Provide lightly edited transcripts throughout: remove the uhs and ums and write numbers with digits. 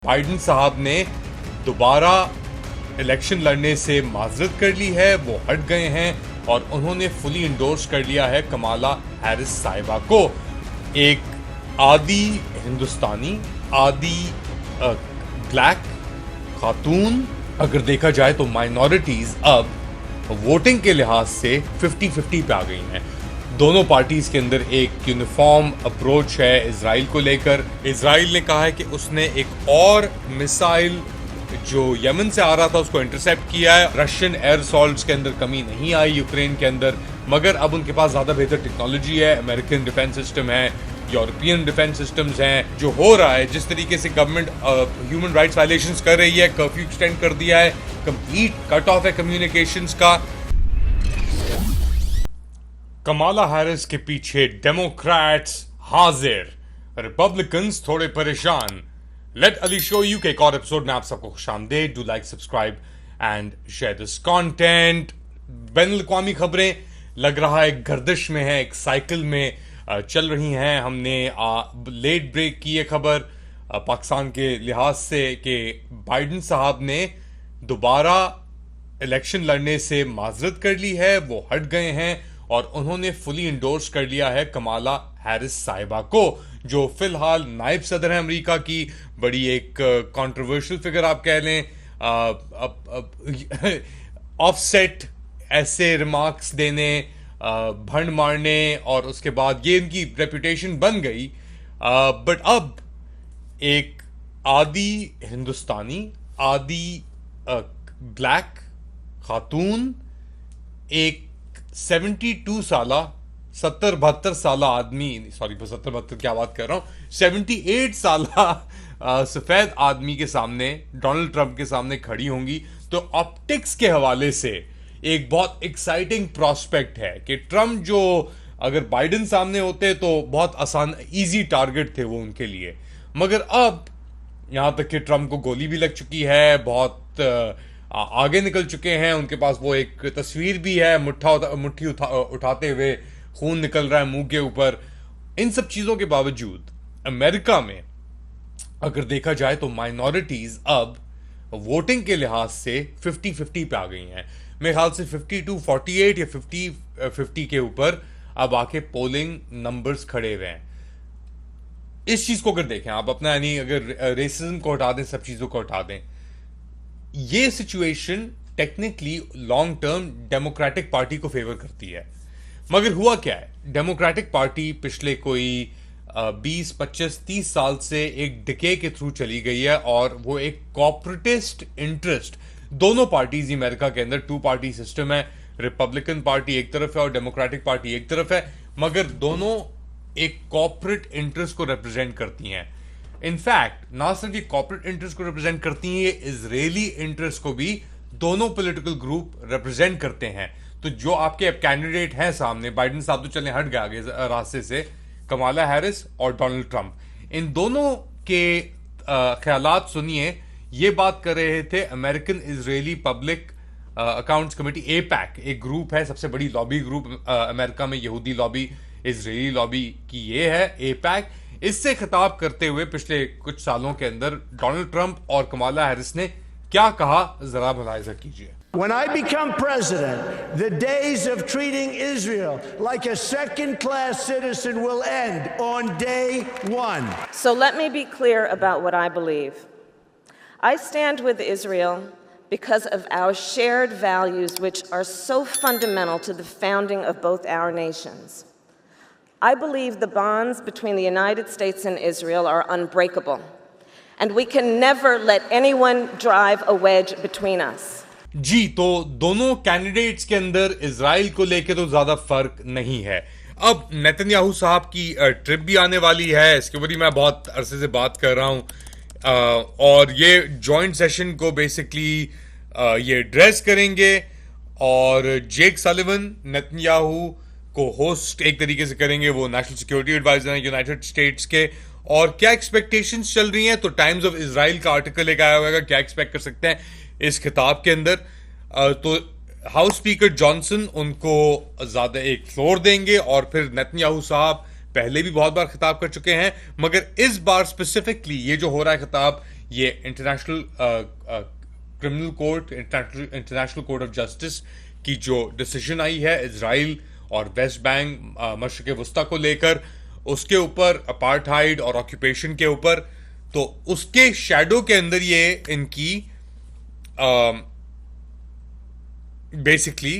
Biden साहब ने दोबारा इलेक्शन लड़ने से माजरत कर ली है, वो हट गए हैं और उन्होंने फुली इंडोर्स कर लिया है कमाला हैरिस साहिबा को। एक आदि हिंदुस्तानी, आदि ब्लैक खातून, अगर देखा जाए तो माइनॉरिटीज अब वोटिंग के लिहाज से 50-50 पे आ गई हैं। दोनों पार्टीज के अंदर एक यूनिफॉर्म अप्रोच है इजराइल को लेकर। इजराइल ने कहा है कि उसने एक और मिसाइल जो यमन से आ रहा था उसको इंटरसेप्ट किया है। रशियन एयर असॉल्ट्स के अंदर कमी नहीं आई यूक्रेन के अंदर, मगर अब उनके पास ज्यादा बेहतर टेक्नोलॉजी है, अमेरिकन डिफेंस सिस्टम है, यूरोपियन डिफेंस सिस्टम्स हैं। जो हो रहा है, जिस तरीके से गवर्नमेंट ह्यूमन राइट्स वायलेशंस कर रही है, कर्फ्यू एक्सटेंड कर दिया है, कंप्लीट कट ऑफ है कम्युनिकेशंस का। कमाला हैरिस के पीछे डेमोक्रेट्स हाजिर, रिपब्लिकन्स थोड़े परेशान। लेट अली शो यू के एक और एपिसोड में आप सबको खुशामदीद। Do like, subscribe and share this content. बैनुल-अक़वामी खबरें लग रहा है गर्दिश में है, एक साइकिल में चल रही हैं। हमने लेट ब्रेक की ये खबर पाकिस्तान के लिहाज से कि बाइडन साहब ने दोबारा इलेक्शन लड़ने से माजरत कर ली है, वो हट गए हैं और उन्होंने फुली इंडोर्स कर लिया है कमाला हैरिस साहिबा को, जो फिलहाल नायब सदर है अमेरिका की। बड़ी एक कंट्रोवर्शियल फिगर आप कह लें। ऑफसेट ऐसे रिमार्क्स देने, भंड मारने और उसके बाद ये इनकी रेपुटेशन बन गई। बट अब एक आदि हिंदुस्तानी, आदि ब्लैक खातून, एक 72 साला 70-72 साला आदमी, सॉरी 70-72 क्या बात कर रहा हूं, 78 साला सफेद आदमी के सामने, डोनाल्ड ट्रंप के सामने खड़ी होंगी। तो ऑप्टिक्स के हवाले से एक बहुत एक्साइटिंग प्रोस्पेक्ट है कि ट्रंप जो अगर बाइडन सामने होते तो बहुत आसान इजी टारगेट थे वो उनके लिए, मगर अब यहां तक कि ट्रंप को गोली भी लग चुकी है, बहुत आगे निकल चुके हैं। उनके पास वो एक तस्वीर भी है, मुट्ठी उठाते हुए खून निकल रहा है मुंह के ऊपर। इन सब चीजों के बावजूद अमेरिका में अगर देखा जाए तो माइनॉरिटीज अब वोटिंग के लिहाज से 50-50 पे आ गई हैं। मेरे ख्याल से 52-48 या 50-50 के ऊपर अब आके पोलिंग नंबर्स खड़े हुए हैं। इस चीज को अगर देखें आप अपना, यानी अगर रेसिज्म को हटा दें, सब चीजों को हटा दें, ये situation technically long term democratic party को फेवर करती है। मगर हुआ क्या है, डेमोक्रेटिक पार्टी पिछले कोई 20-25-30 साल से एक डिके के थ्रू चली गई है और वो एक कॉर्पोरेटिस्ट इंटरेस्ट, दोनों पार्टीज अमेरिका के अंदर 2 पार्टी सिस्टम है, रिपब्लिकन पार्टी एक तरफ है और डेमोक्रेटिक पार्टी एक तरफ है, मगर दोनों एक कॉर्पोरेट इंटरेस्ट को रिप्रेजेंट करती हैं। इनफैक्ट ना सिर्फ ये कॉर्पोरेट इंटरेस्ट को रिप्रेजेंट करती हैं, ये इजरायली इंटरेस्ट को भी दोनों पॉलिटिकल ग्रुप रिप्रेजेंट करते हैं। तो जो आपके अब कैंडिडेट हैं सामने, बाइडन साहब तो चले हट गए आगे रास्ते से, कमाला हैरिस और डोनाल्ड ट्रंप, इन दोनों के ख्यालात सुनिए। ये बात कर रहे थे American Israeli public accounts committee, APAC, एक ग्रुप है, सबसे बड़ी लॉबी ग्रुप अमेरिका में, यहूदी लॉबी, इजरायली लॉबी की ये है एपैक। इससे खिताब करते हुए पिछले कुछ सालों के अंदर डोनाल्ड ट्रंप और कमाला हैरिस ने क्या कहा, जरा मुलाहिजा कीजिए। When I become president, the days of treating Israel like a second-class citizen will end on day one. So let me be clear about what I believe. I stand with Israel because of our shared values, which are so fundamental to the founding of both our nations. I believe the bonds between the United States and Israel are unbreakable, and we can never let anyone drive a wedge between us. जी, तो दोनों candidates के अंदर Israel को लेके तो ज्यादा फर्क नहीं है। अब नेतन्याहू साहब की ट्रिप भी आने वाली है, इसके ऊपर ही मैं बहुत अरसे से बात कर रहा हूं, और ये जॉइंट सेशन को बेसिकली ये एड्रेस करेंगे और जेक सलिवन नेतन्याहू को होस्ट एक तरीके से करेंगे। वो नेशनल सिक्योरिटी एडवाइजर हैं यूनाइटेड स्टेट्स के। और क्या एक्सपेक्टेशंस चल रही हैं, तो टाइम्स ऑफ इजराइल का आर्टिकल एक आया हुआ है, क्या एक्सपेक्ट कर सकते हैं इस खिताब के अंदर। तो हाउस स्पीकर जॉनसन उनको ज्यादा एक फ्लोर देंगे और फिर नेतन्याहू साहब पहले भी बहुत बार खिताब कर चुके हैं, मगर इस बार स्पेसिफिकली ये जो हो रहा है खिताब, ये international criminal court, international court of justice की जो डिसीजन आई है इजराइल और वेस्ट बैंक मशरिक वस्ता को लेकर, उसके ऊपर अपार्थाइड और ऑक्यूपेशन के ऊपर, तो उसके शैडो के अंदर ये इनकी बेसिकली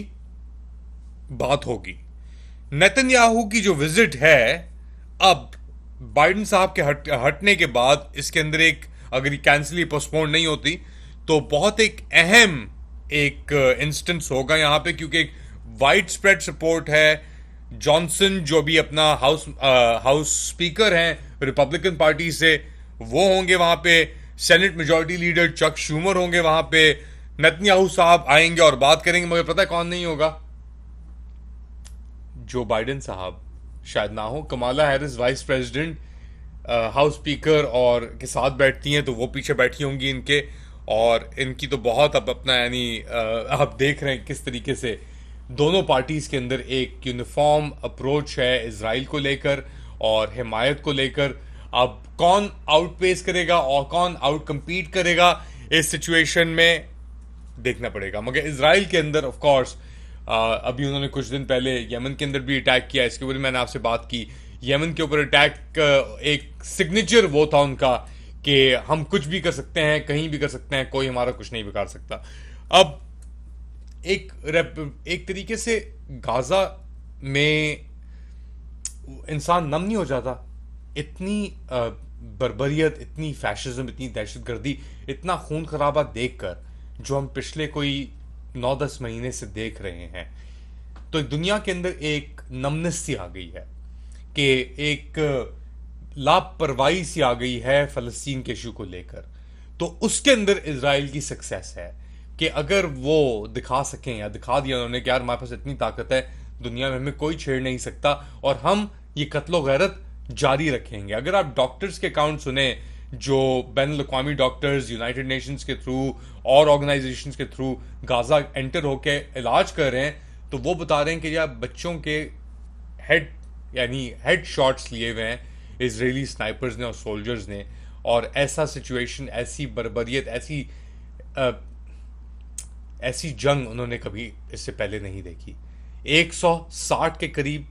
बात होगी। नेतन्याहू की जो विजिट है, अब बाइडेन साहब के हटने के बाद इसके अंदर एक, अगर ये कैंसिल पोस्टपोन नहीं होती तो बहुत एक अहम एक इंस्टेंस होगा यहां पे, क्योंकि एक वाइड स्प्रेड सपोर्ट है। जॉनसन जो भी अपना हाउस स्पीकर हैं रिपब्लिकन पार्टी से, वो होंगे वहां पे। Senate majority leader Chuck Schumer होंगे वहां पे। नेतन्याहू साहब आएंगे और बात करेंगे, मगर पता है कौन नहीं होगा? जो बाइडेन साहब शायद ना हो। Kamala Harris vice president house speaker और के साथ बैठती हैं, तो वो पीछे बैठी होंगी इनके, और इनकी तो बहुत अब अपना यानी आप देख रहे हैं किस तरीके से दोनों पार्टीज के अंदर एक यूनिफॉर्म अप्रोच है इजराइल को लेकर और हिमायत को लेकर। अब कौन आउटपेस करेगा और कौन आउट कम्पीट करेगा इस सिचुएशन में देखना पड़ेगा। मगर इजराइल के अंदर ऑफ कोर्स अभी उन्होंने कुछ दिन पहले यमन के अंदर भी अटैक किया, इसके ऊपर मैंने आपसे बात की। यमन के ऊपर अटैक एक सिग्नेचर वो था उनका कि हम कुछ भी कर सकते हैं, कहीं भी कर सकते हैं, कोई हमारा कुछ नहीं बिगाड़ सकता। अब एक तरीके से गाजा में इंसान नम नहीं हो जाता? इतनी बर्बरियत, इतनी फैशिज्म, इतनी दहशतगर्दी, इतना खून खराबा देखकर, जो हम पिछले कोई 9-10 महीने से देख रहे हैं, तो दुनिया के अंदर एक नमनेस सी आ गई है कि एक लापरवाही सी आ गई है फलस्तीन के इशू को लेकर। तो उसके अंदर इजराइल की सक्सेस है कि अगर वो दिखा सकें, या दिखा दिया उन्होंने कि यार हमारे पास इतनी ताकत है, दुनिया में हमें कोई छेड़ नहीं सकता, और हम ये कत्लो गैरत जारी रखेंगे। अगर आप डॉक्टर्स के अकाउंट सुने, जो बैनुल-अक़वामी डॉक्टर्स यूनाइटेड नेशंस के थ्रू और ऑर्गेनाइजेशंस के थ्रू गाजा एंटर होके इलाज कर रहे हैं, तो वो बता रहे हैं कि यार बच्चों के हेड शॉट्स लिए हुए हैं इजरायली स्नाइपर्स ने और सोल्जर्स ने, और ऐसा सिचुएशन, ऐसी बर्बरियत, ऐसी जंग उन्होंने कभी इससे पहले नहीं देखी। 160 के करीब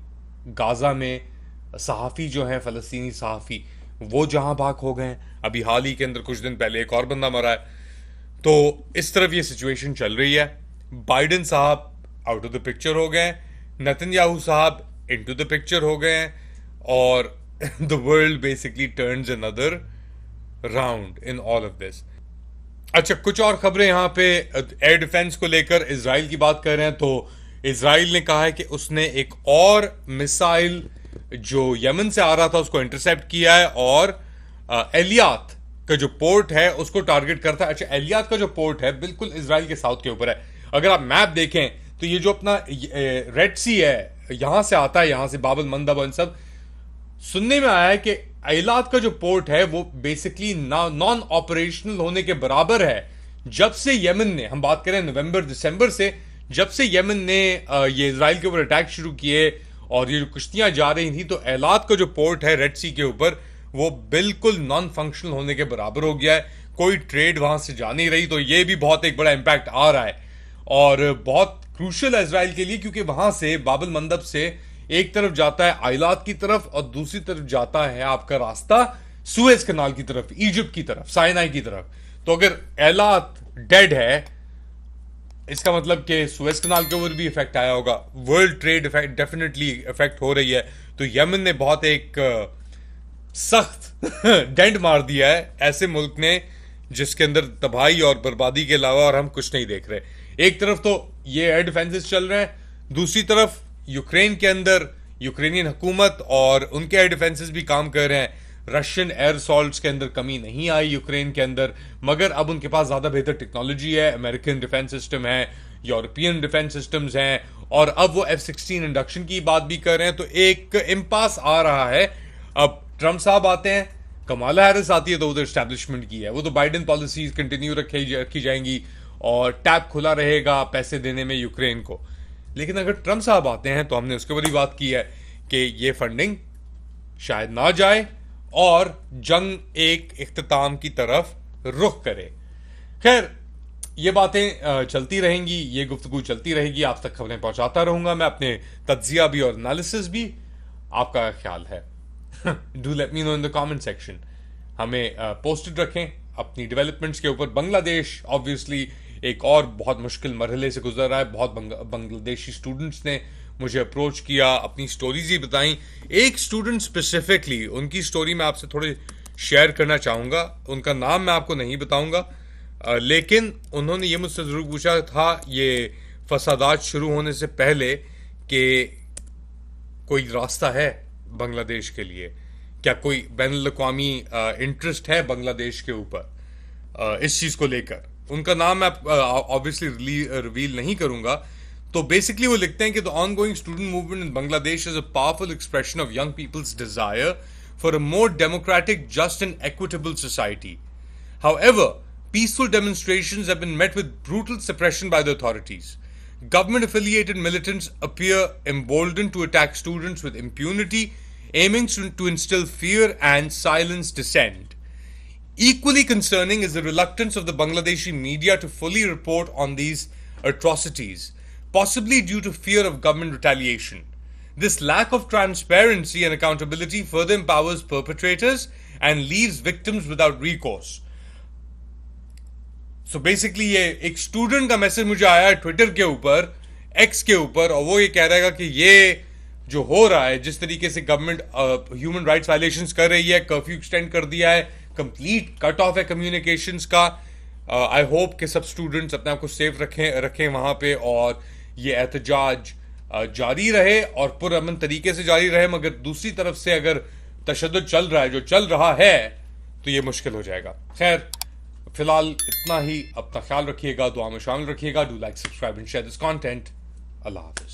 गाजा में सहाफ़ी जो हैं, फ़लस्तीनी सहाफ़ी, वो जहां भाग हो गए। अभी हाल ही के अंदर कुछ दिन पहले एक और बंदा मरा है। तो इस तरफ ये सिचुएशन चल रही है। बाइडेन साहब आउट ऑफ द पिक्चर हो गए, नेतन्याहू साहब इनटू द पिक्चर हो गए, और the world basically turns another round in all of this. अच्छा, कुछ और खबरें यहां पे एयर डिफेंस को लेकर इजराइल की बात कर रहे हैं। तो इजराइल ने कहा है कि उसने एक और मिसाइल जो यमन से आ रहा था उसको इंटरसेप्ट किया है, और एलियात का जो पोर्ट है उसको टारगेट करता है। अच्छा, एलियात का जो पोर्ट है बिल्कुल इजराइल के साउथ के ऊपर है। अगर आप मैप देखें तो ये जो अपना रेड सी है, यहां से आता है, यहां से बाब अल मंदब और इन सब। सुनने में आया है कि एलियात का जो पोर्ट है वो बेसिकली नॉन ऑपरेशनल होने के बराबर है जब से यमन ने, हम बात करें नवंबर दिसंबर से, जब से यमन ने ये इजराइल के ऊपर अटैक शुरू किए और ये जो कुश्तियां जा रही थी, तो एलात का जो पोर्ट है रेड सी के ऊपर, वो बिल्कुल नॉन फंक्शनल होने के बराबर हो गया है। कोई ट्रेड वहां से जा नहीं रही। तो ये भी बहुत एक बड़ा इंपैक्ट आ रहा है और बहुत क्रूशियल है इजराइल के लिए, क्योंकि वहां से बाब अल मंदब से एक तरफ जाता है आइलात की तरफ और दूसरी तरफ जाता है आपका रास्ता सुएज कनाल की तरफ, इजिप्ट की तरफ, साइनाई की तरफ। तो अगर एलात डेड है, इसका मतलब कि सुएज कनाल के ऊपर भी इफेक्ट आया होगा। World trade effect definitely effect हो रही है। तो यमन ने बहुत एक सख्त डेंट मार दिया है ऐसे मुल्क ने जिसके अंदर तबाही और बर्बादी के अलावा और हम कुछ नहीं देख रहे। एक तरफ तो ये एयर डिफेंसेस चल रहे हैं, दूसरी तरफ यूक्रेन के अंदर यूक्रेनियन हुकूमत और उनके एयर डिफेंसेस भी काम कर रहे हैं। रशियन एयर असॉल्ट्स के अंदर कमी नहीं आई यूक्रेन के अंदर, मगर अब उनके पास ज्यादा बेहतर टेक्नोलॉजी है। अमेरिकन डिफेंस सिस्टम है, यूरोपियन डिफेंस सिस्टम्स हैं, और अब वो F-16 इंडक्शन की बात भी कर रहे हैं। तो एक इम्पास आ रहा है। अब ट्रंप साहब आते हैं, कमाला हैरिस आती है, तो उधर एस्टैब्लिशमेंट की है, वो तो बाइडेन पॉलिसीज कंटिन्यू रखी जाएंगी और टैप खुला रहेगा पैसे देने में यूक्रेन को। लेकिन अगर ट्रंप साहब आते हैं तो हमने उसके ऊपर ही बात की है कि ये फंडिंग शायद ना जाए और जंग एक इख्तिताम की तरफ रुख करे। खैर, ये बातें चलती रहेंगी, ये गुफ्तगू चलती रहेगी, आप तक खबरें पहुंचाता रहूंगा मैं, अपने तज्जिया भी और एनालिसिस भी। आपका ख्याल है do let me know in the comment section. हमें पोस्टेड रखें अपनी डेवलपमेंट्स के ऊपर। बांग्लादेश ऑब्वियसली एक और बहुत मुश्किल मरहले से गुजर रहा है। बहुत बांग्लादेशी स्टूडेंट्स ने मुझे अप्रोच किया, अपनी स्टोरीज ही बताई। एक स्टूडेंट स्पेसिफिकली, उनकी स्टोरी मैं आपसे थोड़ी शेयर करना चाहूंगा। उनका नाम मैं आपको नहीं बताऊंगा, लेकिन उन्होंने ये मुझसे जरूर पूछा था ये फसादात शुरू होने से पहले कि कोई रास्ता है बांग्लादेश के लिए, क्या कोई बैनुल-अक़वामी इंटरेस्ट है बांग्लादेश के ऊपर इस चीज को लेकर। उनका नाम मैं ऑब्वियसली रिवील नहीं करूंगा। तो बेसिकली वो लिखते हैं कि the ongoing student movement in Bangladesh is a powerful expression of young peoples desire for a more democratic, just and equitable society. However, peaceful demonstrations have been met with brutal suppression by the authorities. Government-affiliated militants appear emboldened to attack students with impunity, aiming to instill fear and silence dissent. Equally concerning is the reluctance of the Bangladeshi media to fully report on these atrocities, possibly due to fear of government retaliation. This lack of transparency and accountability further empowers perpetrators and leaves victims without recourse. So basically ये एक student का message मुझे आया Twitter के ऊपर, x के ऊपर, और वो ये कह रहा है कि ये जो हो रहा है, जिस तरीके से गवर्नमेंट ह्यूमन राइट्स वायलेशंस कर रही है, कर्फ्यू एक्सटेंड कर दिया है, कंप्लीट कट ऑफ है कम्युनिकेशंस का। आई होप कि सब स्टूडेंट्स अपने आप को सेफ रखें वहां पे, और ये एहतजाज जारी रहे और पुरअमन तरीके से जारी रहे। मगर दूसरी तरफ से अगर तशद्दुद चल रहा है, जो चल रहा है, तो ये मुश्किल हो जाएगा। खैर, फिलहाल इतना ही। अपना ख्याल रखिएगा, दुआ में शामिल रखिएगा। Do like, subscribe and share this content. Allah Hafiz.